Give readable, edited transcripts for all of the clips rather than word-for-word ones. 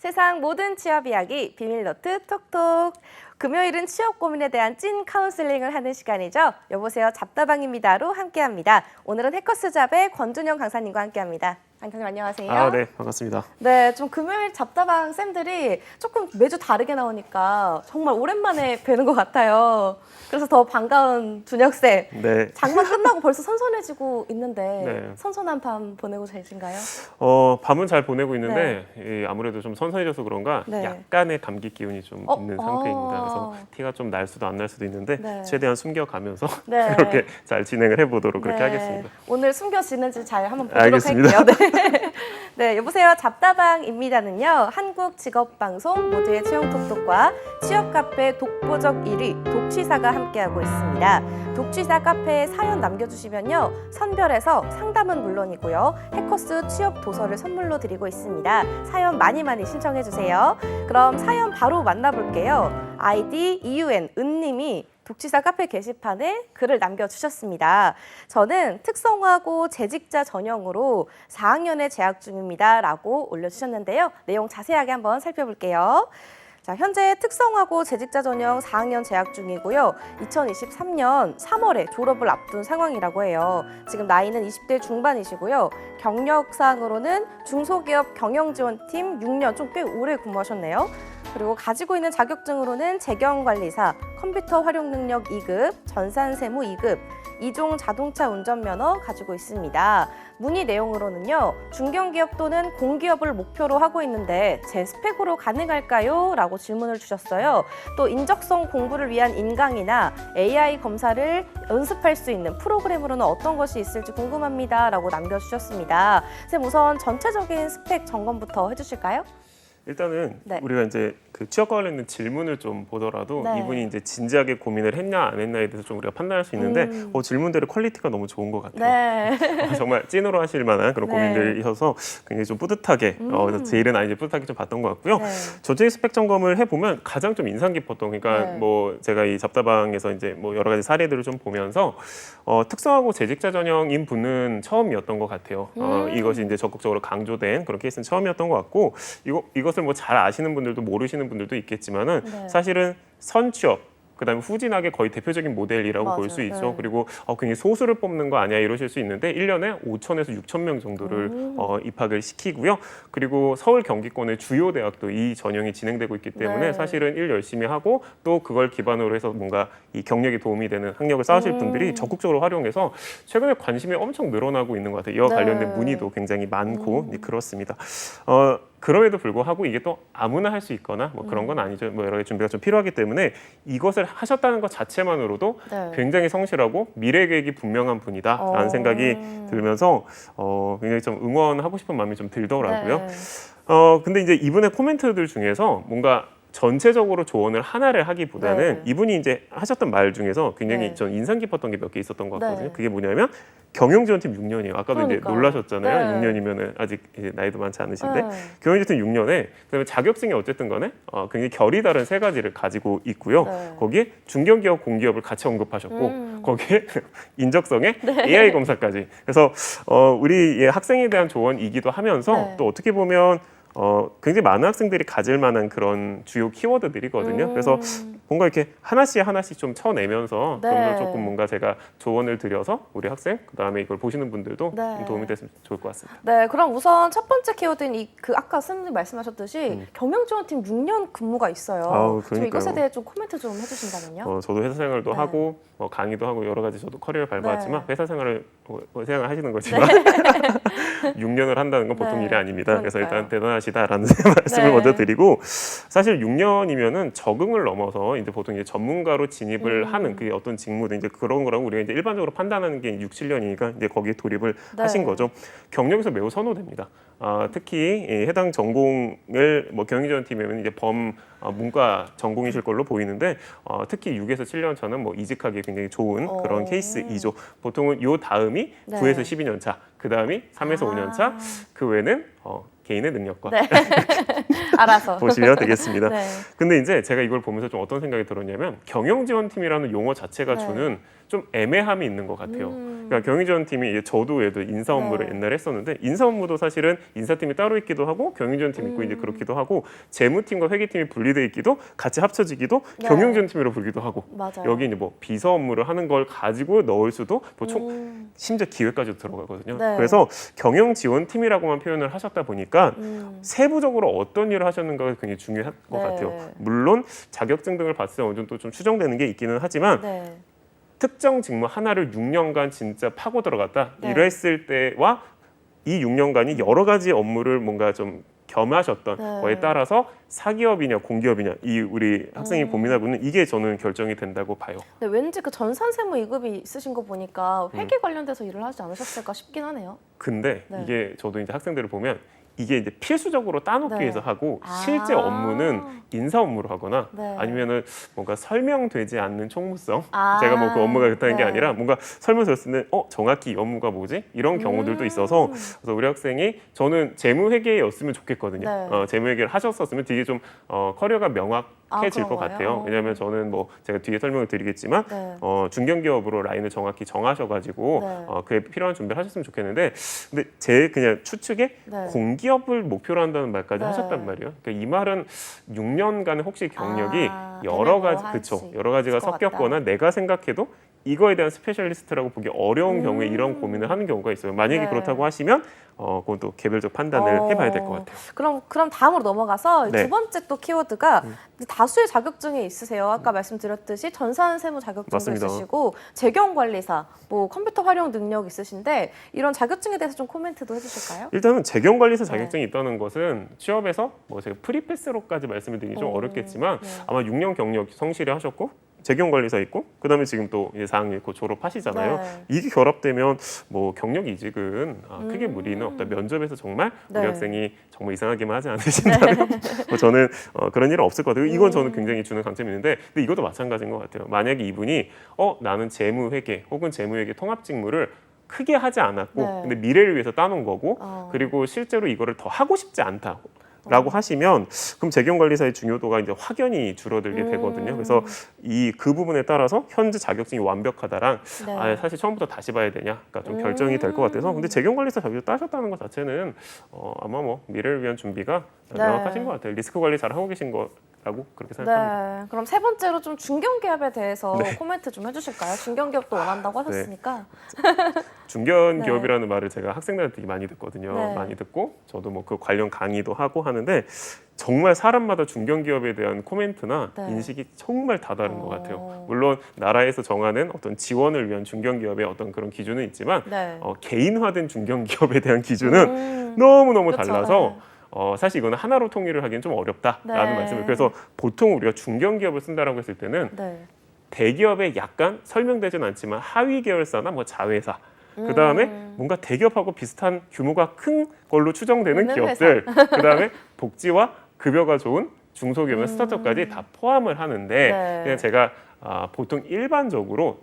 세상 모든 취업 이야기 비밀노트 톡톡. 금요일은 취업 고민에 대한 찐 카운슬링을 하는 시간이죠. 여보세요 잡다방입니다로 함께합니다. 오늘은 해커스잡의 권준영 강사님과 함께합니다. 강사님 안녕하세요. 네, 반갑습니다. 네, 좀 금요일 잡다방 쌤들이 조금 매주 다르게 나오니까 정말 오랜만에 뵈는 것 같아요. 그래서 더 반가운 준혁 쌤. 네. 장마 끝나고 벌써 선선해지고 있는데 네. 선선한 밤 보내고 계신가요? 밤은 잘 보내고 있는데 아무래도 좀 선선해져서 그런가 네. 약간의 감기 기운이 좀 있는 상태입니다. 그래서 티가 좀 날 수도 안 날 수도 있는데 네. 최대한 숨겨가면서 네. 그렇게 잘 진행을 해보도록 그렇게 네. 하겠습니다. 오늘 숨겨지는지 잘 한번 보도록 알겠습니다. 할게요. 네. 네, 여보세요 잡다방입니다는요. 한국직업방송 모두의 채용톡톡과 취업카페 독보적 1위 독취사가 함께하고 있습니다. 독취사 카페에 사연 남겨주시면요. 선별해서 상담은 물론이고요. 해커스 취업 도서를 선물로 드리고 있습니다. 사연 많이 신청해주세요. 그럼 사연 바로 만나볼게요. 아이디 이유엔 은님이 독취사 카페 게시판에 글을 남겨주셨습니다. 저는 특성화고 재직자 전형으로 4학년에 재학 중입니다. 라고 올려주셨는데요. 내용 자세하게 한번 살펴볼게요. 자, 현재 특성화고 재직자 전형 4학년 재학 중이고요. 2023년 3월에 졸업을 앞둔 상황이라고 해요. 지금 나이는 20대 중반이시고요. 경력상으로는 중소기업 경영지원팀 6년, 좀 꽤 오래 근무하셨네요. 그리고 가지고 있는 자격증으로는 재경관리사, 컴퓨터 활용 능력 2급, 전산세무 2급, 2종 자동차 운전면허 가지고 있습니다. 문의 내용으로는요. 중견기업 또는 공기업을 목표로 하고 있는데 제 스펙으로 가능할까요? 라고 질문을 주셨어요. 또 인적성 공부를 위한 인강이나 AI 검사를 연습할 수 있는 프로그램으로는 어떤 것이 있을지 궁금합니다. 라고 남겨주셨습니다. 쌤 우선 전체적인 스펙 점검부터 해주실까요? 일단은 네. 우리가 이제 그 취업과 관련된 질문을 좀 보더라도 네. 이분이 이제 진지하게 고민을 했냐 안 했냐에 대해서 좀 우리가 판단할 수 있는데 질문들의 퀄리티가 너무 좋은 것 같아요. 네. 정말 찐으로 하실 만한 그런 네. 고민들이셔서 굉장히 좀 뿌듯하게 제일은 아니지 뿌듯하게 좀 봤던 것 같고요. 네. 전체 스펙 점검을 해보면 가장 좀 인상 깊었던 그러니까 네. 뭐 제가 이 잡다방에서 이제 뭐 여러 가지 사례들을 좀 보면서 특성화고 재직자 전형인 분은 처음이었던 것 같아요. 이것이 이제 적극적으로 강조된 그런 케이스는 처음이었던 것 같고 이것을 뭐 잘 아시는 분들도 모르시는 분들도 있겠지만은 네. 사실은 선취업 그다음에 후진하게 거의 대표적인 모델이라고 맞아요. 볼 수 있죠. 네. 그리고 굉장히 소수를 뽑는 거 아니야 이러실 수 있는데 1년에 5천에서 6천 명 정도를 입학을 시키고요. 그리고 서울 경기권의 주요 대학도 이 전형이 진행되고 있기 때문에 네. 사실은 일 열심히 하고 또 그걸 기반으로 해서 뭔가 이 경력에 도움이 되는 학력을 쌓으실 분들이 적극적으로 활용해서 최근에 관심이 엄청 늘어나고 있는 것 같아요. 이와 네. 관련된 문의도 굉장히 많고 그렇습니다. 그럼에도 불구하고 이게 또 아무나 할 수 있거나 뭐 그런 건 아니죠. 뭐 여러 가지 준비가 좀 필요하기 때문에 이것을 하셨다는 것 자체만으로도 네. 굉장히 성실하고 미래 계획이 분명한 분이다라는 생각이 들면서 굉장히 좀 응원하고 싶은 마음이 좀 들더라고요. 네. 근데 이제 이분의 코멘트들 중에서 뭔가 전체적으로 조언을 하나를 하기보다는 네. 이분이 이제 하셨던 말 중에서 굉장히 네. 전 인상 깊었던 게 몇 개 있었던 것 같거든요. 네. 그게 뭐냐면 경영지원팀 6년이에요. 아까도 이제 그러니까요. 놀라셨잖아요. 네. 6년이면은 아직 이제 나이도 많지 않으신데 네. 경영지원팀 6년에 그다음에 자격증이 어쨌든 간에 굉장히 결이 다른 세 가지를 가지고 있고요. 네. 거기에 중견기업, 공기업을 같이 언급하셨고 거기에 인적성에 AI 검사까지. 그래서 우리 학생에 대한 조언이기도 하면서 네. 또 어떻게 보면 굉장히 많은 학생들이 가질 만한 그런 주요 키워드들이거든요. 그래서 뭔가 이렇게 하나씩 좀 쳐내면서 네. 좀 더 조금 뭔가 제가 조언을 드려서 우리 학생 그다음에 이걸 보시는 분들도 네. 좀 도움이 됐으면 좋을 것 같습니다. 네, 그럼 우선 첫 번째 키워드인 그 아까 선생님 말씀하셨듯이 경영지원팀 6년 근무가 있어요. 아우, 저 그러니까요. 이것에 대해 좀 코멘트 좀 해주신다면요. 저도 회사 생활도 네. 하고 강의도 하고 여러 가지 저도 커리어를 밟아왔지만 네. 회사 생활을 하시는 거지만 6년을 한다는 건 보통 네. 일이 아닙니다. 그래서 그러니까요. 일단 대단하시다라는 말씀을 네. 먼저 드리고 사실 6년이면은 적응을 넘어서 이제 보통 이제 전문가로 진입을 하는 그 어떤 직무든 이제 그런 거라고 우리가 이제 일반적으로 판단하는 게 6, 7년이니까 이제 거기에 돌입을 네. 하신 거죠. 경력에서 매우 선호됩니다. 특히 이 해당 전공을 뭐 경영지원팀이면 이제 문과 전공이실 걸로 보이는데 특히 6에서 7년 차는 뭐 이직하기 굉장히 좋은 그런 케이스이죠. 보통은 요 다음이 네. 9에서 12년 차, 그 다음이 3에서 5년 차, 그 외에는 개인의 능력과 네. 알아서 보시면 되겠습니다. 네. 근데 이제 제가 이걸 보면서 좀 어떤 생각이 들었냐면 경영지원팀이라는 용어 자체가 네. 주는 좀 애매함이 있는 것 같아요. 그러니까 경영지원팀이 이제 저도 얘도 인사 업무를 네. 옛날에 했었는데 인사 업무도 사실은 인사팀이 따로 있기도 하고 경영지원팀이 있고 이제 그렇기도 하고 재무팀과 회계팀이 분리돼 있기도 같이 합쳐지기도 네. 경영지원팀으로 부르기도 하고 맞아요. 여기 이제 뭐 비서 업무를 하는 걸 가지고 넣을 수도 뭐 심지어 기획까지도 들어가거든요. 네. 그래서 경영지원팀이라고만 표현을 하셨다 보니까 세부적으로 어떤 일을 하셨는가가 굉장히 중요할 것 네. 같아요. 물론 자격증 등을 봤을 때 어느 정도 좀 추정되는 게 있기는 하지만 네. 특정 직무 하나를 6년간 진짜 파고 들어갔다 네. 이랬을 때와 이 6년간이 여러 가지 업무를 뭔가 좀 겸하셨던 네. 거에 따라서 사기업이냐 공기업이냐 이 우리 학생이 고민하고 있는 이게 저는 결정이 된다고 봐요. 근데 왠지 그 전산세무 2급이 있으신 거 보니까 음. 회계 관련돼서 일을 하지 않으셨을까 싶긴 하네요. 근데 네. 이게 저도 이제 학생들을 보면 이게 이제 필수적으로 따놓기 네. 위해서 하고 아. 실제 업무는 인사 업무로 하거나 네. 아니면은 뭔가 설명되지 않는 총무성 아. 제가 뭐 그 업무가 그렇다는 게 네. 아니라 뭔가 설명드렸을 때 정확히 이 업무가 뭐지 이런 경우들도 있어서 그래서 우리 학생이 저는 재무회계였으면 좋겠거든요. 네. 재무회계를 하셨었으면 되게 좀 커리어가 명확해질 그런 것 거예요? 같아요. 왜냐하면 저는 뭐 제가 뒤에 설명을 드리겠지만 네. 중견기업으로 라인을 정확히 정하셔가지고 네. 그에 필요한 준비를 하셨으면 좋겠는데 근데 제 그냥 추측에 네. 공기업을 목표로 한다는 말까지 네. 하셨단 말이에요. 그러니까 이 말은 6년간의 혹시 경력이 여러 걔네 뭐 가지 할지 그쵸 여러 가지가 있을 것 섞였거나 같다. 내가 생각해도 이거에 대한 스페셜리스트라고 보기 어려운 경우에 이런 고민을 하는 경우가 있어요. 만약에 네. 그렇다고 하시면 그건 또 개별적 판단을 해봐야 될 것 같아요. 그럼 다음으로 넘어가서 네. 두 번째 또 키워드가 다수의 자격증이 있으세요. 아까 말씀드렸듯이 전산세무 자격증도 맞습니다. 있으시고 재경관리사, 뭐 컴퓨터 활용 능력 있으신데 이런 자격증에 대해서 좀 코멘트도 해주실까요? 일단은 재경관리사 네. 자격증이 있다는 것은 취업에서 뭐 제가 프리패스로까지 말씀을 드리기 좀 어렵겠지만 네. 아마 6년 경력 성실히 하셨고 재경관리사 있고 그다음에 지금 또 이제 4학년 있고 졸업하시잖아요. 네. 이게 결합되면 뭐 경력 이직은 크게 무리는 없다. 면접에서 정말 우리 네. 학생이 정말 이상하게만 하지 않으신다면 뭐 저는 그런 일은 없을 것 같아요. 이건 저는 굉장히 주는 강점이 있는데 근데 이것도 마찬가지인 것 같아요. 만약에 이분이 나는 재무회계 혹은 재무회계 통합직무를 크게 하지 않았고 네. 근데 미래를 위해서 따놓은 거고 그리고 실제로 이거를 더 하고 싶지 않다. 라고 하시면 그럼 재경관리사의 중요도가 이제 확연히 줄어들게 되거든요. 그래서 그 부분에 따라서 현재 자격증이 완벽하다랑 네. 사실 처음부터 다시 봐야 되냐가 좀 결정이 될 것 같아서 근데 재경관리사 자격증 따셨다는 것 자체는 아마 뭐 미래를 위한 준비가 네. 명확하신 것 같아요. 리스크 관리 잘 하고 계신 거라고 그렇게 생각합니다. 네. 그럼 세 번째로 좀 중견기업에 대해서 네. 코멘트 좀 해주실까요? 중견기업도 원한다고 하셨으니까. 중견 네. 기업이라는 말을 제가 학생들한테 되게 많이 듣거든요. 네. 많이 듣고 저도 뭐 그 관련 강의도 하고 하는데 정말 사람마다 중견 기업에 대한 코멘트나 네. 인식이 정말 다 다른 것 같아요. 물론 나라에서 정하는 어떤 지원을 위한 중견 기업의 어떤 그런 기준은 있지만 네. 개인화된 중견 기업에 대한 기준은 너무 그쵸, 달라서 사실 이거는 하나로 통일을 하기는 좀 어렵다라는 네. 말씀을 그래서 보통 우리가 중견 기업을 쓴다라고 했을 때는 네. 대기업에 약간 설명되진 않지만 하위 계열사나 뭐 자회사 그 다음에 뭔가 대기업하고 비슷한 규모가 큰 걸로 추정되는 있는 기업들 그 다음에 복지와 급여가 좋은 중소기업이나 스타트업까지 다 포함을 하는데 네. 그냥 제가 보통 일반적으로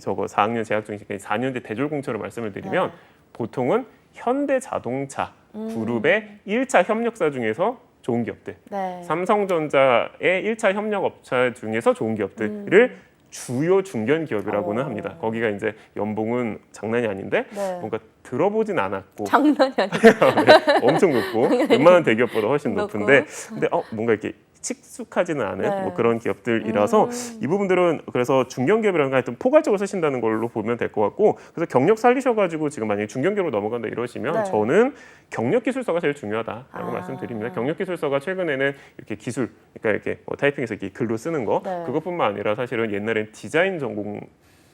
저거 4학년 재학중 4년제 대졸공채로 말씀을 드리면 네. 보통은 현대자동차 그룹의 1차 협력사 중에서 좋은 기업들 네. 삼성전자의 1차 협력업체 중에서 좋은 기업들을 주요 중견 기업이라고는 합니다. 거기가 이제 연봉은 장난이 아닌데 네. 뭔가 들어보진 않았고 장난이 아니에요. 네, 엄청 높고 웬만한 대기업보다 훨씬 높은데 근데 뭔가 이렇게 익숙하지는 않은 네. 뭐 그런 기업들이라서 이 부분들은 그래서 중견기업이라는 거 하여튼 포괄적으로 쓰신다는 걸로 보면 될 것 같고 그래서 경력 살리셔가지고 지금 만약에 중견기업으로 넘어간다 이러시면 네. 저는 경력기술서가 제일 중요하다라고 말씀드립니다. 경력기술서가 최근에는 이렇게 기술 그러니까 이렇게 타이핑해서 이렇게 글로 쓰는 거 네. 그것뿐만 아니라 사실은 옛날엔 디자인 전공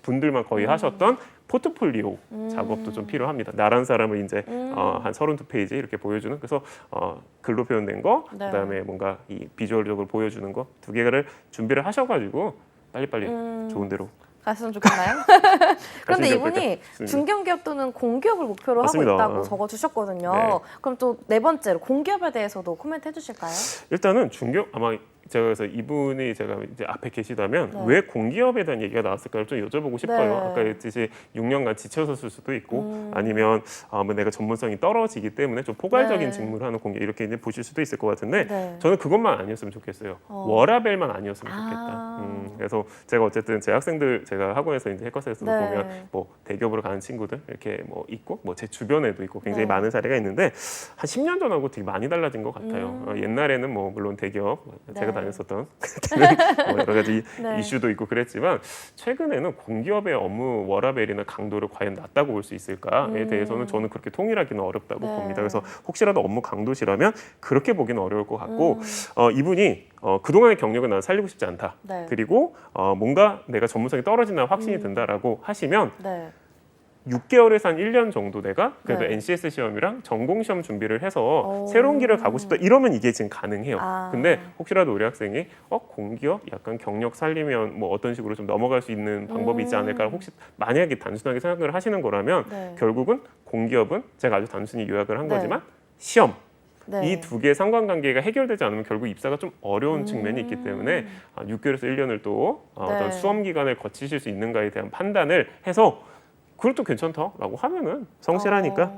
분들만 거의 하셨던 포트폴리오 작업도 좀 필요합니다. 나란 사람을 이제 한 32페이지 이렇게 보여주는 그래서 글로 표현된 거 네. 그다음에 뭔가 이 비주얼적으로 보여주는 거 두 개를 준비를 하셔가지고 빨리빨리 좋은 데로 갔으면 좋겠나요? 그런데 가시면 이분이 좋겠다. 중견기업 또는 공기업을 목표로 맞습니다. 하고 있다고 적어주셨거든요. 네. 그럼 또 네 번째로 공기업에 대해서도 코멘트 해주실까요? 일단은 아마 제가 그래서 이분이 제가 이제 앞에 계시다면 네. 왜 공기업에 대한 얘기가 나왔을까를 좀 여쭤보고 싶어요. 네. 아까 했듯이 6년간 지쳐섰을 수도 있고 아니면 뭐 내가 전문성이 떨어지기 때문에 좀 포괄적인 네. 직무를 하는 공기업 이렇게 이제 보실 수도 있을 것 같은데 네. 저는 그것만 아니었으면 좋겠어요. 워라벨만 아니었으면 좋겠다. 아. 그래서 제가 어쨌든 제 학생들 제가 학원에서 이제 해커스에서 네. 보면 뭐 대기업으로 가는 친구들 이렇게 뭐 있고 뭐 제 주변에도 있고 굉장히 네. 많은 사례가 있는데 한 10년 전하고 되게 많이 달라진 것 같아요. 옛날에는 뭐 물론 대기업 제가 네. 다녔었던 뭐 여러 가지 네. 이슈도 있고 그랬지만 최근에는 공기업의 업무 워라벨이나 강도를 과연 낮다고 볼 수 있을까에 대해서는 저는 그렇게 통일하기는 어렵다고 네. 봅니다. 그래서 혹시라도 업무 강도시라면 그렇게 보기는 어려울 것 같고 이분이 그동안의 경력을 나는 살리고 싶지 않다. 네. 그리고 뭔가 내가 전문성이 떨어진다 확신이 든다라고 하시면 네. 6개월에서 한 1년 정도 내가 그래도 네. NCS 시험이랑 전공 시험 준비를 해서 오. 새로운 길을 가고 싶다 이러면 이게 지금 가능해요. 아. 근데 혹시라도 우리 학생이 공기업 약간 경력 살리면 뭐 어떤 식으로 좀 넘어갈 수 있는 방법이 있지 않을까 혹시 만약에 단순하게 생각을 하시는 거라면 네. 결국은 공기업은 제가 아주 단순히 요약을 한 네. 거지만 시험 네. 이 두 개의 상관관계가 해결되지 않으면 결국 입사가 좀 어려운 측면이 있기 때문에 6개월에서 1년을 또 어떤 네. 수험 기간을 거치실 수 있는가에 대한 판단을 해서 그것도 괜찮다라고 하면은 성실하니까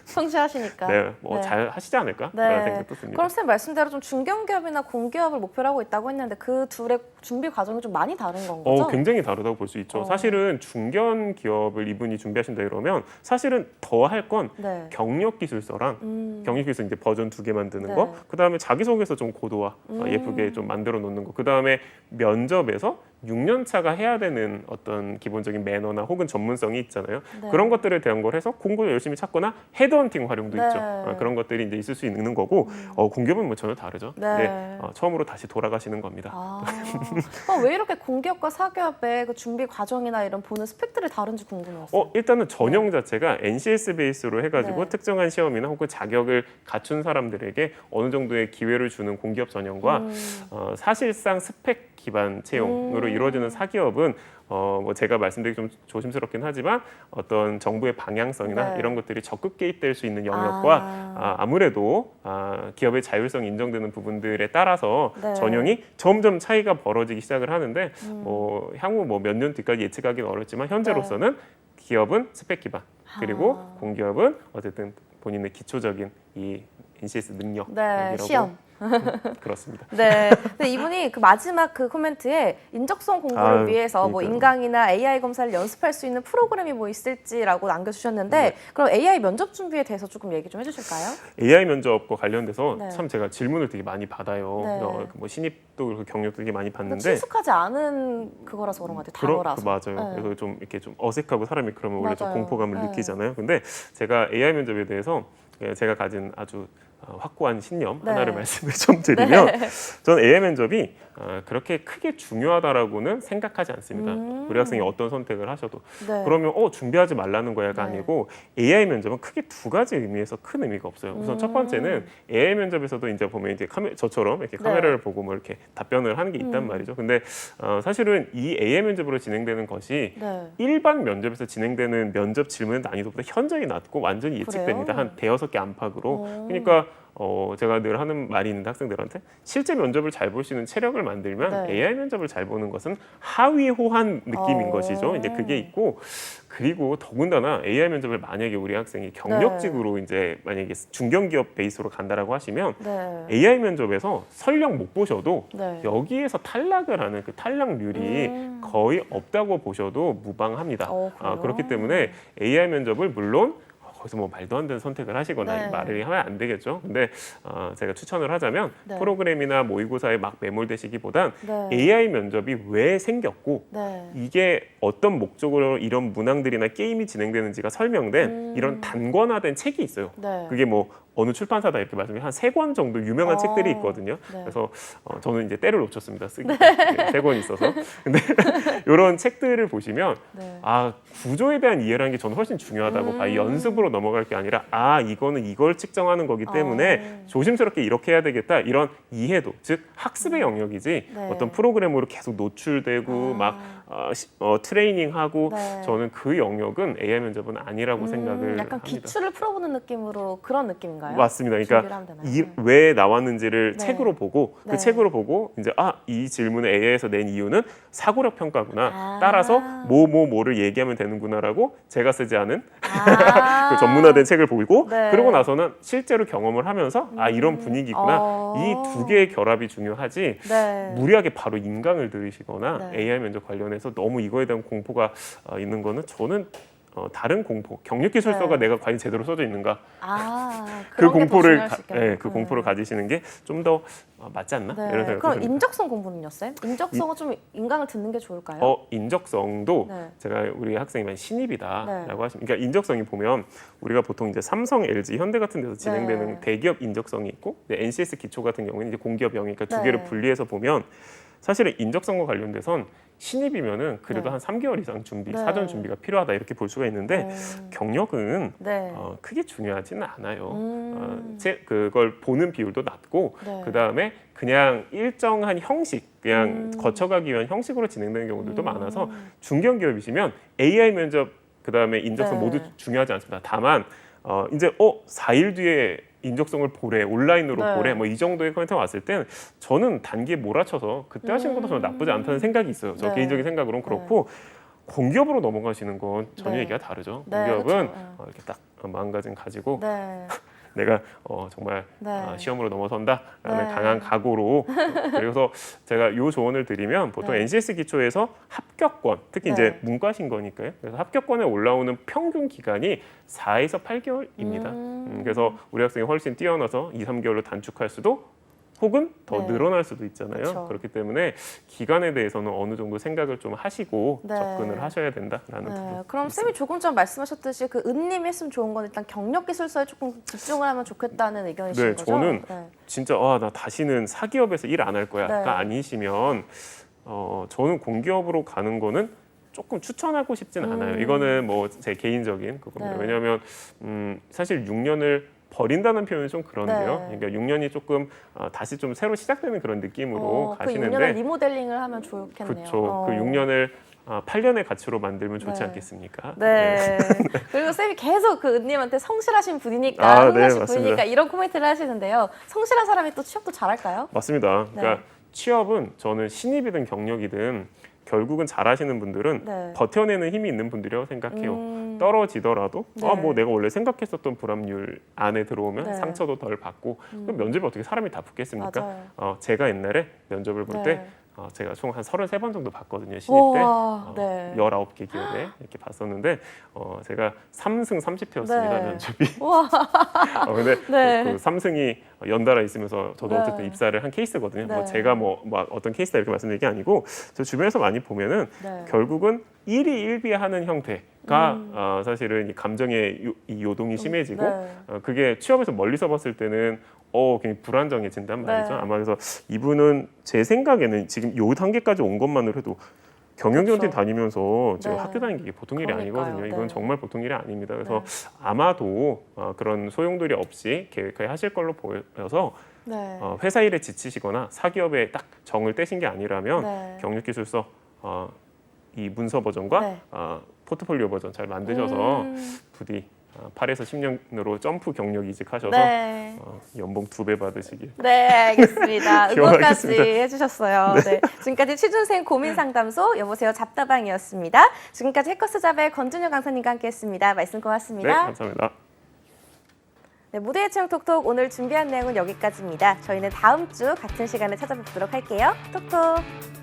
성실하시니까. 네, 뭐 네. 잘 하시지 않을까라는 네. 생각도 듭니다. 그럼 쌤 말씀대로 좀 중견기업이나 공기업을 목표로 하고 있다고 했는데 그 둘의 준비 과정이 좀 많이 다른 건 거죠? 굉장히 다르다고 볼 수 있죠. 사실은 중견 기업을 이분이 준비하신다 이러면 사실은 더 할 건 네. 경력 기술서랑 경력 기술서 이제 버전 2개 만드는 네. 거, 그 다음에 자기소개서 좀 고도화 예쁘게 좀 만들어 놓는 거, 그 다음에 면접에서 6년 차가 해야 되는 어떤 기본적인 매너나 혹은 전문성이 있잖아요. 네. 그런 것들에 대한 걸 해서 공고를 열심히 찾거나 헤드헌팅 활용도 네. 있죠. 그런 것들이 이제 있을 수 있는 거고 공기업은 뭐 전혀 다르죠. 네. 근데 처음으로 다시 돌아가시는 겁니다. 왜 이렇게 공기업과 사기업의 그 준비 과정이나 이런 보는 스펙들이 다른지 궁금해요. 일단은 전형 자체가 NCS 베이스로 해가지고 네. 특정한 시험이나 혹은 자격을 갖춘 사람들에게 어느 정도의 기회를 주는 공기업 전형과 사실상 스펙 기반 채용으로 이루어지는 사기업은 뭐 제가 말씀드리기 좀 조심스럽긴 하지만 어떤 정부의 방향성이나 네. 이런 것들이 적극 개입될 수 있는 영역과 아무래도 기업의 자율성이 인정되는 부분들에 따라서 네. 전형이 점점 차이가 벌어지기 시작을 하는데 뭐 향후 뭐 몇 년 뒤까지 예측하기는 어렵지만 현재로서는 기업은 스펙 기반 그리고 공기업은 어쨌든 본인의 기초적인 이 NCS 능력이라고 시험. 그렇습니다. 네. 근데 이분이 그 마지막 그 코멘트에 인적성 공부를 위해서 뭐 그러니까요. 인강이나 AI 검사를 연습할 수 있는 프로그램이 뭐 있을지라고 남겨주셨는데 네. 그럼 AI 면접 준비에 대해서 조금 얘기 좀 해주실까요? AI 면접과 관련돼서 네. 참 제가 질문을 되게 많이 받아요. 네. 뭐 신입도 그렇고 경력도 되게 많이 그러니까 받는데 친숙하지 않은 그거라서 그런 것 같아요. 단어라서. 맞아요. 네. 그래서 좀 이렇게 좀 어색하고 사람이 그러면 원래 좀 맞아요. 공포감을 네. 느끼잖아요. 근데 제가 AI 면접에 대해서 제가 가진 아주 확고한 신념 네. 하나를 말씀을 좀 드리면 저는 AI 면접이 그렇게 크게 중요하다라고는 생각하지 않습니다. 우리 학생이 어떤 선택을 하셔도 네. 그러면 준비하지 말라는 거야가 네. 아니고 AI 면접은 크게 두 가지 의미에서 큰 의미가 없어요. 우선 첫 번째는 AI 면접에서도 이제 보면 이제 저처럼 이렇게 카메라를 보고 뭐 이렇게 답변을 하는 게 있단 말이죠. 근데 사실은 이 AI 면접으로 진행되는 것이 네. 일반 면접에서 진행되는 면접 질문의 난이도보다 현저히 낮고 완전히 예측됩니다. 그래요? 한 대여섯 개 안팎으로. 그러니까 제가 늘 하는 말이 있는데 학생들한테 실제 면접을 잘 볼 수 있는 체력을 만들면 네. AI 면접을 잘 보는 것은 하위호한 느낌인 것이죠. 이제 그게 있고 그리고 더군다나 AI 면접을 만약에 우리 학생이 경력직으로 이제 만약에 중견기업 베이스로 간다라고 하시면 네. AI 면접에서 설령 못 보셔도 네. 여기에서 탈락을 하는 그 탈락률이 거의 없다고 보셔도 무방합니다. 그래요? 그렇기 때문에 AI 면접을 물론 거기서 뭐 말도 안 되는 선택을 하시거나 네. 말을 하면 안 되겠죠. 근데 제가 추천을 하자면 네. 프로그램이나 모의고사에 막 매몰되시기보단 네. AI 면접이 왜 생겼고 네. 이게 어떤 목적으로 이런 문항들이나 게임이 진행되는지가 설명된 이런 단권화된 책이 있어요. 네. 그게 뭐 어느 출판사다 이렇게 말씀이 한 3권 정도 유명한 책들이 있거든요. 네. 그래서 저는 이제 때를 놓쳤습니다. 쓰기 3권 있어서. 근데 이런 책들을 보시면 네. 구조에 대한 이해라는 게 저는 훨씬 중요하다고 봐요. 연습으로 넘어갈 게 아니라 이거는 이걸 측정하는 거기 때문에 조심스럽게 이렇게 해야 되겠다. 이런 이해도, 즉 학습의 영역이지 네. 어떤 프로그램으로 계속 노출되고 막 트레이닝하고 네. 저는 그 영역은 AI 면접은 아니라고 생각을 약간 합니다. 기출을 풀어보는 느낌으로 그런 느낌인가요? 아닌가요? 맞습니다. 준비를 그러니까 하면 되나요? 왜 나왔는지를 네. 책으로 보고 네. 그 책으로 보고 이제 이 질문을 AI에서 낸 이유는 사고력 평가구나. 아. 따라서 뭐를 얘기하면 되는구나라고 제가 쓰지 않은 아. 그 전문화된 책을 보고 네. 그러고 나서는 실제로 경험을 하면서 이런 분위기구나. 이 두 개의 결합이 중요하지. 네. 무리하게 바로 인강을 들으시거나 네. AI 면접 관련해서 너무 이거에 대한 공포가 있는 거는 저는 다른 공포, 경력기술서가 네. 내가 과연 제대로 써져 있는가 그 그 공포를 중요할 수 있겠네요. 그 공포를 가지시는 게 좀 더 맞지 않나 네. 이런 생각이 그럼 듭니다. 인적성 공부는요, 쌤? 인적성은 좀 인강을 듣는 게 좋을까요? 인적성도 네. 제가 우리 학생이 많이 신입이다라고 네. 하시면, 그러니까 인적성이 보면 우리가 보통 이제 삼성, LG, 현대 같은 데서 진행되는 네. 대기업 인적성이 있고, NCS 기초 같은 경우는 이제 공기업 영역이니까 두 네. 개를 분리해서 보면 사실은 인적성과 관련돼선 신입이면은 그래도 네. 한 3개월 이상 준비, 네. 사전 준비가 필요하다 이렇게 볼 수가 있는데 경력은 네. 크게 중요하지는 않아요. 음. 그걸 보는 비율도 낮고 네. 그 다음에 그냥 일정한 형식, 그냥 거쳐가기 위한 형식으로 진행되는 경우들도 많아서 중견기업이시면 AI 면접 그 다음에 인적성 네. 모두 중요하지 않습니다. 다만 이제 4일 뒤에 인적성을 보래, 온라인으로 네. 보래, 뭐 이 정도의 컨텐츠가 왔을 땐 저는 단기에 몰아쳐서 그때 하시는 것도 저는 나쁘지 않다는 생각이 있어요. 저 네. 개인적인 생각으로는 그렇고 공기업으로 넘어가시는 건 전혀 네. 얘기가 다르죠. 네, 공기업은 그렇죠. 이렇게 딱 마음가짐 가지고 네. 내가 정말 네. 시험으로 넘어선다라는 네. 강한 각오로 그래서 제가 요 조언을 드리면 보통 네. NCS 기초에서 합격권, 특히 네. 이제 문과신 거니까요. 그래서 합격권에 올라오는 평균 기간이 4에서 8개월입니다. 그래서 우리 학생이 훨씬 뛰어나서 2, 3개월로 단축할 수도 혹은 더 네. 늘어날 수도 있잖아요. 그쵸. 그렇기 때문에 기간에 대해서는 어느 정도 생각을 좀 하시고 네. 접근을 하셔야 된다라는 네. 부분. 그럼 쌤이 조금 전 말씀하셨듯이 그 은님이 했으면 좋은 건 일단 경력기술서에 조금 집중을 하면 좋겠다는 의견이신 네, 거죠? 저는 네. 진짜 나 다시는 사기업에서 일 안 할 거야가 네. 아니시면 저는 공기업으로 가는 거는 조금 추천하고 싶진 않아요. 이거는 뭐 제 개인적인 그겁니다. 네. 왜냐하면 사실 6년을 버린다는 표현이 좀 그런데요. 네. 그러니까 6년이 조금 다시 좀 새로 시작되는 그런 느낌으로 그 가시는데 6년을 리모델링을 하면 좋겠네요. 그렇죠. 그 6년을 8년의 가치로 만들면 좋지 네. 않겠습니까? 네. 그리고 쌤이 계속 그 은님한테 성실하신 분이니까 네, 흥하신 맞습니다. 분이니까 이런 코멘트를 하시는데요. 성실한 사람이 또 취업도 잘할까요? 맞습니다. 네. 그러니까 취업은 저는 신입이든 경력이든 결국은 잘하시는 분들은 네. 버텨내는 힘이 있는 분들이라고 생각해요. 떨어지더라도 네. 뭐 내가 원래 생각했었던 불합률 안에 들어오면 네. 상처도 덜 받고 그럼 면접에 어떻게 사람이 다 붙겠습니까? 맞아요. 제가 옛날에 면접을 볼 때 네. 제가 총 한 33번 정도 봤거든요. 신입 때. 우와, 네. 19개 기업에 이렇게 봤었는데 제가 3승 30패였습니다. 네. 면접이. 우와. 근데 네. 그 3승이 연달아 있으면서 저도 네. 어쨌든 입사를 한 케이스거든요. 네. 뭐 제가 뭐 어떤 케이스다 이렇게 말씀드릴 게 아니고 저 주변에서 많이 보면은 네. 결국은 일이 일비하는 형태가 사실은 이 감정의 이 요동이 심해지고 네. 그게 취업에서 멀리서 봤을 때는 굉장히 불안정해진단 말이죠. 네. 아마 그래서 이분은 제 생각에는 지금 요 단계까지 온 것만으로 해도 경영지원팀 그렇죠. 다니면서 지금 네. 학교 다니는 게 보통 일이 그러니까요. 아니거든요. 이건 네. 정말 보통 일이 아닙니다. 그래서 아마도 그런 소용돌이 없이 계획하게 하실 걸로 보여서 네. 회사 일에 지치시거나 사기업에 딱 정을 떼신 게 아니라면 네. 경력기술서 이 문서 버전과 네. 포트폴리오 버전 잘 만드셔서 부디 8에서 10년으로 점프 경력 이직하셔서 네. 연봉 2배 받으시길. 네, 알겠습니다. 응원까지 기원하겠습니다. 해주셨어요. 네. 지금까지 취준생 고민상담소 여보세요 잡다방이었습니다. 지금까지 해커스잡의 권준효 강사님과 함께했습니다. 말씀 네, 고맙습니다. 감사합니다. 네, 무대의 체험 톡톡 오늘 준비한 내용은 여기까지입니다. 저희는 다음 주 같은 시간에 찾아뵙도록 할게요. 톡톡.